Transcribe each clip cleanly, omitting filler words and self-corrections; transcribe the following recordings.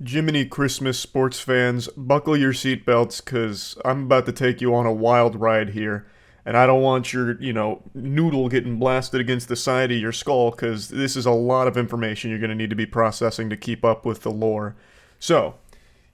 Jiminy Christmas sports fans, buckle your seatbelts because I'm about to take you on a wild ride here. And I don't want your, noodle getting blasted against the side of your skull because this is a lot of information you're going to need to be processing to keep up with the lore. So,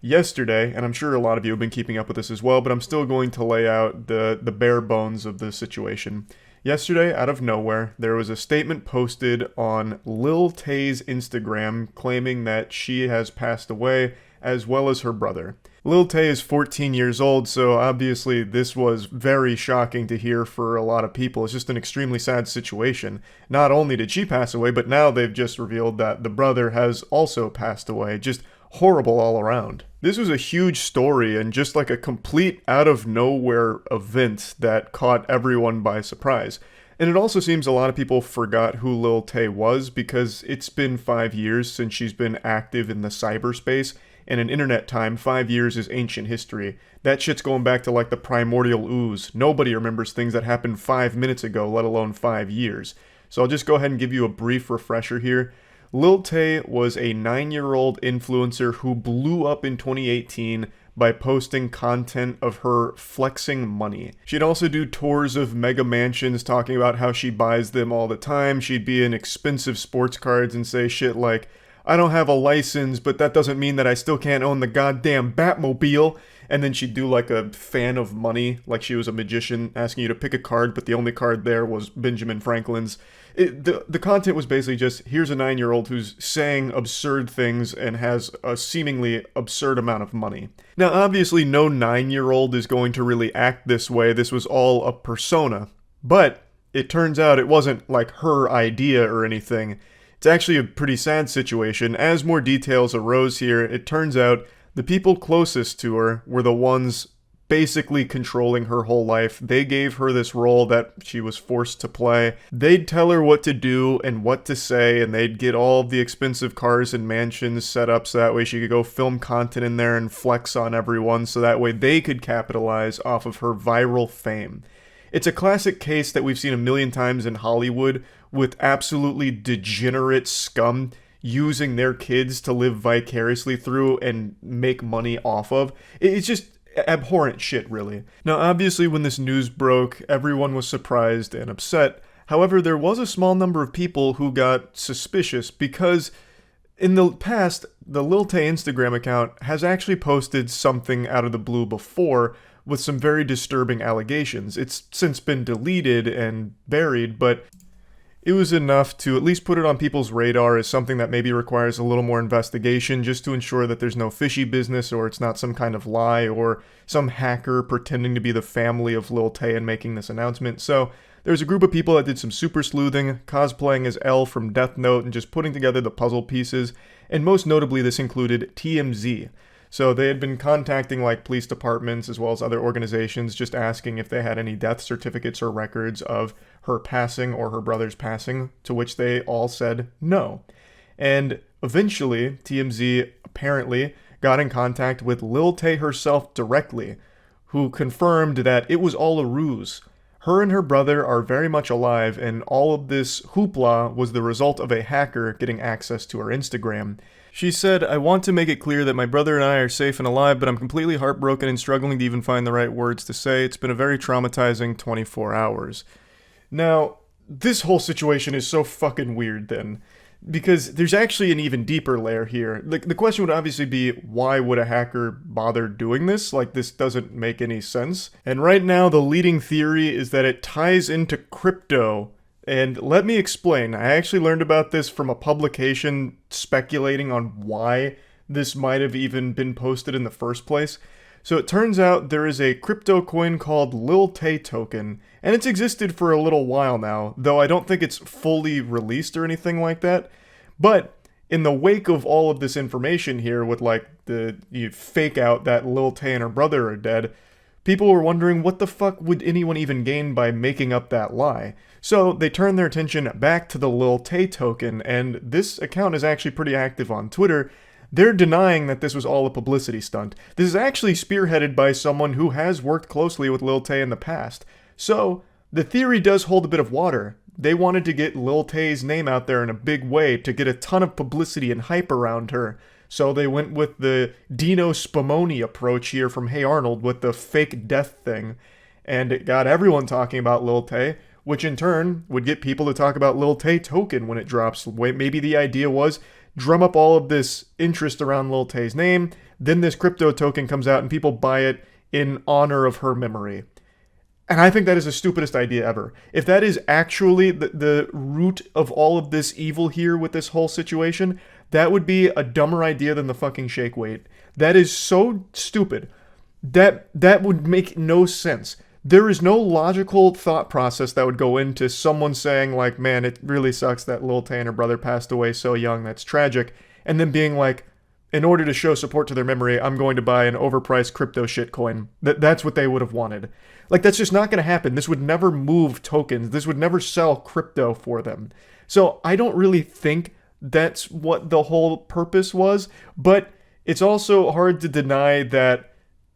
yesterday, and I'm sure a lot of you have been keeping up with this as well, but I'm still going to lay out the bare bones of the situation. Yesterday, out of nowhere, there was a statement posted on Lil Tay's Instagram claiming that she has passed away, as well as her brother. Lil Tay is 14 years old, so obviously this was very shocking to hear for a lot of people. It's just an extremely sad situation. Not only did she pass away, but now they've just revealed that the brother has also passed away. Just horrible all around. This was a huge story and just like a complete out of nowhere event that caught everyone by surprise. And it also seems a lot of people forgot who Lil Tay was because it's been 5 years since she's been active in the cyberspace. And in internet time, 5 years is ancient history. That shit's going back to like the primordial ooze. Nobody remembers things that happened 5 minutes ago, let alone 5 years. So I'll just go ahead and give you a brief refresher here. Lil Tay was a 9-year-old influencer who blew up in 2018 by posting content of her flexing money. She'd also do tours of mega mansions talking about how she buys them all the time. She'd be in expensive sports cards and say shit like, I don't have a license, but that doesn't mean that I still can't own the goddamn Batmobile. And then she'd do like a fan of money, like she was a magician, asking you to pick a card, but the only card there was Benjamin Franklin's. The content was basically just, here's a 9-year-old who's saying absurd things and has a seemingly absurd amount of money. Now, obviously, no 9-year-old is going to really act this way. This was all a persona. But it turns out it wasn't like her idea or anything. It's actually a pretty sad situation. As more details arose here, it turns out the people closest to her were the ones basically controlling her whole life. They gave her this role that she was forced to play. They'd tell her what to do and what to say, and they'd get all of the expensive cars and mansions set up so that way she could go film content in there and flex on everyone so that way they could capitalize off of her viral fame. It's a classic case that we've seen a million times in Hollywood with absolutely degenerate scum using their kids to live vicariously through and make money off of. It's just abhorrent shit, really. Now, obviously, when this news broke, everyone was surprised and upset. However, there was a small number of people who got suspicious because in the past, the Lil Tay Instagram account has actually posted something out of the blue before with some very disturbing allegations. It's since been deleted and buried, but it was enough to at least put it on people's radar as something that maybe requires a little more investigation just to ensure that there's no fishy business or it's not some kind of lie or some hacker pretending to be the family of Lil Tay and making this announcement. So there's a group of people that did some super sleuthing, cosplaying as L from Death Note and just putting together the puzzle pieces, and most notably this included TMZ. So they had been contacting like police departments as well as other organizations just asking if they had any death certificates or records of her passing or her brother's passing, to which they all said no. And eventually, TMZ apparently got in contact with Lil Tay herself directly, who confirmed that it was all a ruse. Her and her brother are very much alive, and all of this hoopla was the result of a hacker getting access to her Instagram. She said, I want to make it clear that my brother and I are safe and alive, but I'm completely heartbroken and struggling to even find the right words to say. It's been a very traumatizing 24 hours. Now, this whole situation is so fucking weird then, because there's actually an even deeper layer here. The question would obviously be, why would a hacker bother doing this? Like, this doesn't make any sense. And right now, the leading theory is that it ties into crypto. And let me explain. I actually learned about this from a publication speculating on why this might have even been posted in the first place. So it turns out there is a crypto coin called Lil Tay Token, and it's existed for a little while now, though I don't think it's fully released or anything like that. But in the wake of all of this information here with like the fake out that Lil Tay and her brother are dead, people were wondering what the fuck would anyone even gain by making up that lie. So they turned their attention back to the Lil Tay token, and this account is actually pretty active on Twitter. They're denying that this was all a publicity stunt. This is actually spearheaded by someone who has worked closely with Lil Tay in the past. So the theory does hold a bit of water. They wanted to get Lil Tay's name out there in a big way to get a ton of publicity and hype around her. So they went with the Dino Spumoni approach here from Hey Arnold with the fake death thing. And it got everyone talking about Lil Tay, which in turn would get people to talk about Lil Tay token when it drops. Maybe the idea was drum up all of this interest around Lil Tay's name, then this crypto token comes out and people buy it in honor of her memory. And I think that is the stupidest idea ever. If that is actually the root of all of this evil here with this whole situation, that would be a dumber idea than the fucking shake weight. That is so stupid. That would make no sense. There is no logical thought process that would go into someone saying like, man, it really sucks that Lil Tay and her brother passed away so young, that's tragic, and then being like, in order to show support to their memory, I'm going to buy an overpriced crypto shitcoin. That's what they would have wanted. Like, that's just not going to happen. This would never move tokens. This would never sell crypto for them. So I don't really think that's what the whole purpose was, but it's also hard to deny that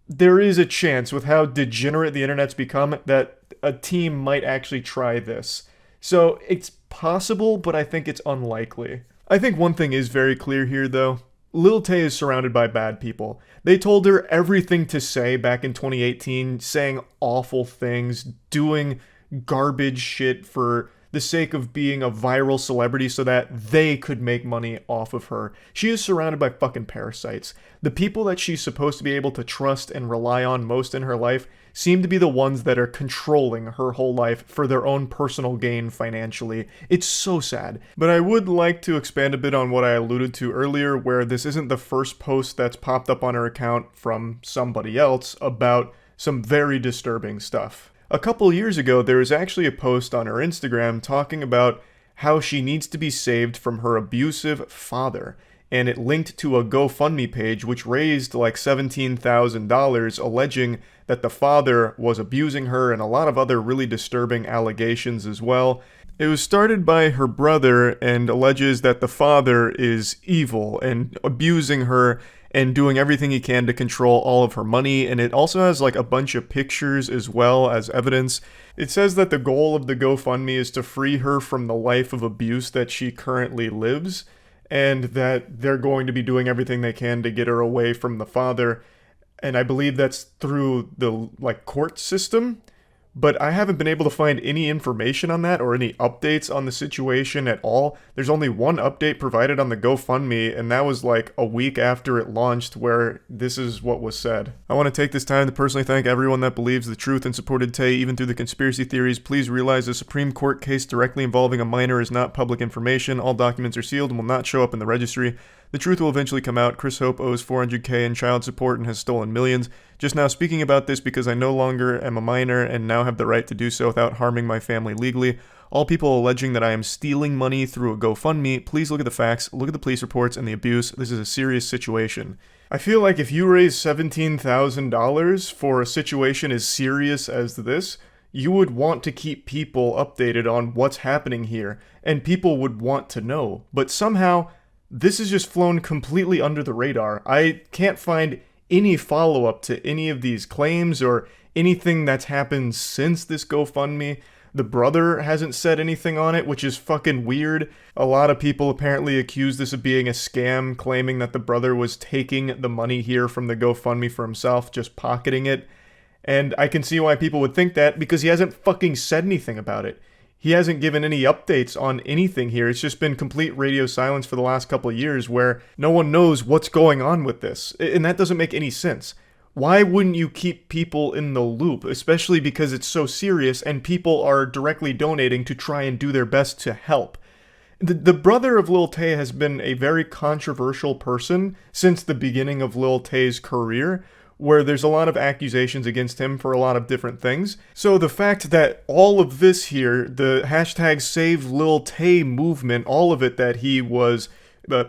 there is a chance with how degenerate the internet's become that a team might actually try this. So it's possible, but I think it's unlikely. I think one thing is very clear here, though. Lil Tay is surrounded by bad people. They told her everything to say back in 2018, saying awful things, doing garbage shit for the sake of being a viral celebrity so that they could make money off of her. She is surrounded by fucking parasites. The people that she's supposed to be able to trust and rely on most in her life seem to be the ones that are controlling her whole life for their own personal gain financially. It's so sad. But I would like to expand a bit on what I alluded to earlier, where this isn't the first post that's popped up on her account from somebody else about some very disturbing stuff. A couple years ago, there was actually a post on her Instagram talking about how she needs to be saved from her abusive father, and it linked to a GoFundMe page which raised like $17,000, alleging that the father was abusing her and a lot of other really disturbing allegations as well. It was started by her brother and alleges that the father is evil and abusing her and doing everything he can to control all of her money, and it also has like a bunch of pictures as well as evidence. It says that the goal of the GoFundMe is to free her from the life of abuse that she currently lives, and that they're going to be doing everything they can to get her away from the father, and I believe that's through the like court system. But I haven't been able to find any information on that or any updates on the situation at all. There's only one update provided on the GoFundMe, and that was like a week after it launched, where this is what was said. I want to take this time to personally thank everyone that believes the truth and supported Tay even through the conspiracy theories. Please realize the Supreme Court case directly involving a minor is not public information. All documents are sealed and will not show up in the registry. The truth will eventually come out. Chris Hope owes $400K in child support and has stolen millions. Just now speaking about this because I no longer am a minor and now have the right to do so without harming my family legally. All people alleging that I am stealing money through a GoFundMe, please look at the facts, look at the police reports and the abuse. This is a serious situation. I feel like if you raise $17,000 for a situation as serious as this, you would want to keep people updated on what's happening here, and people would want to know. But somehow, this has just flown completely under the radar. I can't find any follow-up to any of these claims or anything that's happened since this GoFundMe. The brother hasn't said anything on it, which is fucking weird. A lot of people apparently accuse this of being a scam, claiming that the brother was taking the money here from the GoFundMe for himself, just pocketing it. And I can see why people would think that, because he hasn't fucking said anything about it. He hasn't given any updates on anything here. It's just been complete radio silence for the last couple of years where no one knows what's going on with this. And that doesn't make any sense. Why wouldn't you keep people in the loop, especially because it's so serious and people are directly donating to try and do their best to help? The brother of Lil Tay has been a very controversial person since the beginning of Lil Tay's career, where there's a lot of accusations against him for a lot of different things. So the fact that all of this here, the hashtag Save Lil Tay movement, all of it that he was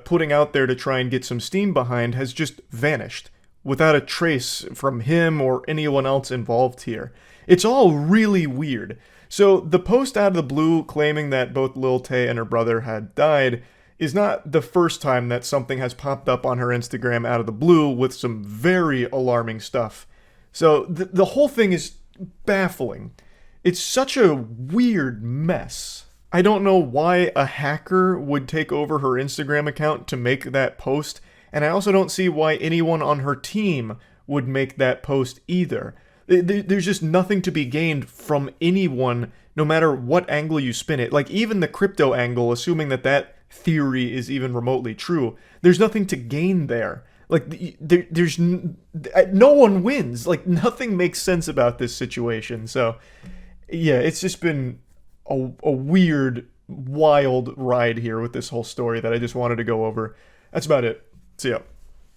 putting out there to try and get some steam behind has just vanished without a trace from him or anyone else involved here. It's all really weird. So the post out of the blue claiming that both Lil Tay and her brother had died is not the first time that something has popped up on her Instagram out of the blue with some very alarming stuff. So the whole thing is baffling. It's such a weird mess. I don't know why a hacker would take over her Instagram account to make that post And I also don't see why anyone on her team would make that post either. There's just nothing to be gained from anyone, no matter what angle you spin it. Like, even the crypto angle, assuming that that theory is even remotely true, there's nothing to gain there. Like, there's no one wins. Like, nothing makes sense about this situation. So, yeah, it's just been a weird, wild ride here with this whole story that I just wanted to go over. That's about it. See ya.